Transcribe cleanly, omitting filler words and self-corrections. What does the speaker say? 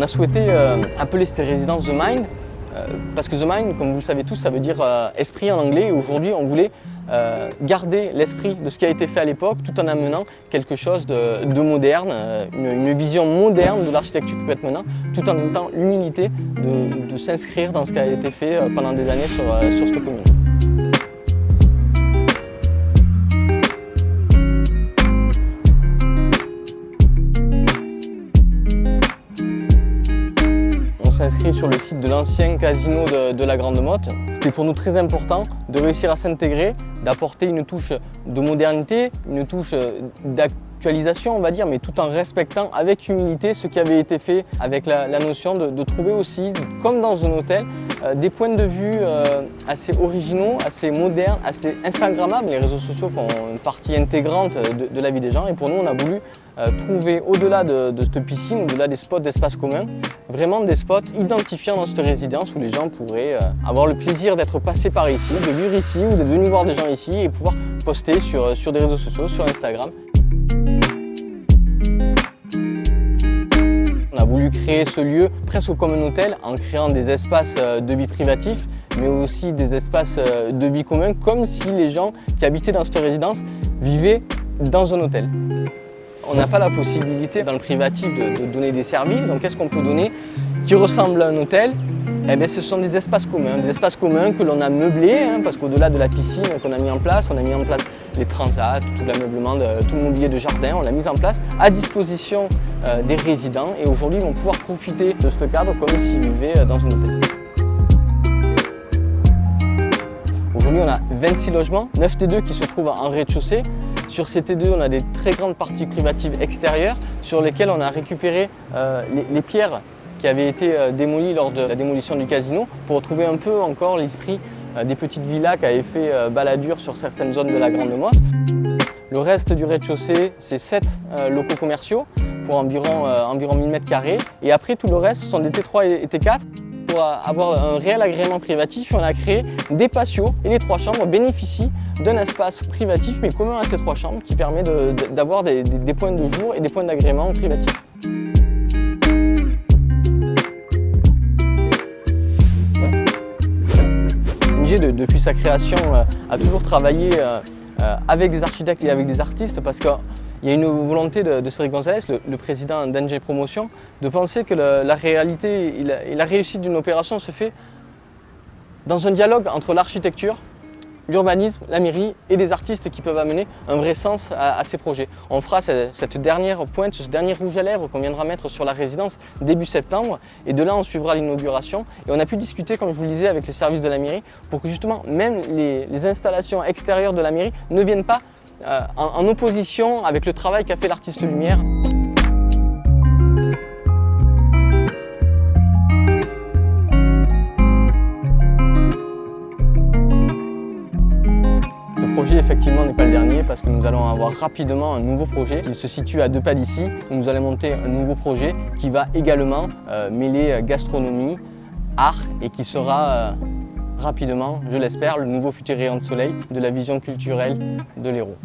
On a souhaité appeler cette résidence The Mind, parce que The Mind, comme vous le savez tous, ça veut dire esprit en anglais. Et aujourd'hui, on voulait garder l'esprit de ce qui a été fait à l'époque, tout en amenant quelque chose de moderne, une vision moderne de l'architecture qui peut être maintenant, tout en ayant l'humilité de s'inscrire dans ce qui a été fait pendant des années sur cette commune. Inscrit sur le site de l'ancien casino de la Grande Motte. C'était pour nous très important de réussir à s'intégrer, d'apporter une touche de modernité, une touche d'actualisation on va dire, mais tout en respectant avec humilité ce qui avait été fait, avec la notion de trouver aussi, comme dans un hôtel, des points de vue assez originaux, assez modernes, assez instagrammables. Les réseaux sociaux font une partie intégrante de la vie des gens et pour nous on a voulu trouver au-delà de cette piscine, au-delà des spots d'espace commun, vraiment des spots identifiants dans cette résidence où les gens pourraient avoir le plaisir d'être passés par ici, de vivre ici ou d'être venus voir des gens ici et pouvoir poster sur des réseaux sociaux, sur Instagram. On a voulu créer ce lieu presque comme un hôtel en créant des espaces de vie privatifs, mais aussi des espaces de vie communs, comme si les gens qui habitaient dans cette résidence vivaient dans un hôtel. On n'a pas la possibilité dans le privatif de donner des services, donc qu'est-ce qu'on peut donner qui ressemble à un hôtel? Eh bien, ce sont des espaces communs que l'on a meublés, parce qu'au-delà de la piscine qu'on a mis en place, on a mis en place les transats, tout l'ameublement, tout le mobilier de jardin, on l'a mis en place à disposition des résidents et aujourd'hui ils vont pouvoir profiter de ce cadre comme s'ils vivaient dans un hôtel. Aujourd'hui on a 26 logements, 9 T2 qui se trouvent en rez-de-chaussée. Sur ces T2, on a des très grandes parties privatives extérieures sur lesquelles on a récupéré les pierres qui avaient été démolies lors de la démolition du casino pour retrouver un peu encore l'esprit des petites villas qui avaient fait baladure sur certaines zones de la Grande Motte. Le reste du rez-de-chaussée, c'est 7 locaux commerciaux pour environ 1000 m². Et après, tout le reste, ce sont des T3 et T4. Pour avoir un réel agrément privatif, on a créé des patios et les 3 chambres bénéficient d'un espace privatif mais commun à ces 3 chambres qui permet d'avoir des points de jour et des points d'agrément privatifs. NG, depuis sa création, a toujours travaillé avec des architectes et avec des artistes parce qu'il y a une volonté de Cédric Gonzalez, le président d'NG Promotion, de penser que la réalité et la réussite d'une opération se fait dans un dialogue entre l'architecture, l'urbanisme, la mairie et des artistes qui peuvent amener un vrai sens à ces projets. On fera cette dernière pointe, ce dernier rouge à lèvres qu'on viendra mettre sur la résidence début septembre et de là on suivra l'inauguration. Et on a pu discuter, comme je vous le disais, avec les services de la mairie pour que justement même les installations extérieures de la mairie ne viennent pas en opposition avec le travail qu'a fait l'artiste lumière. Ce projet effectivement n'est pas le dernier parce que nous allons avoir rapidement un nouveau projet qui se situe à 2 pas d'ici. Nous allons monter un nouveau projet qui va également mêler gastronomie, art et qui sera rapidement, je l'espère, le nouveau futur rayon de soleil de la vision culturelle de l'Hérault.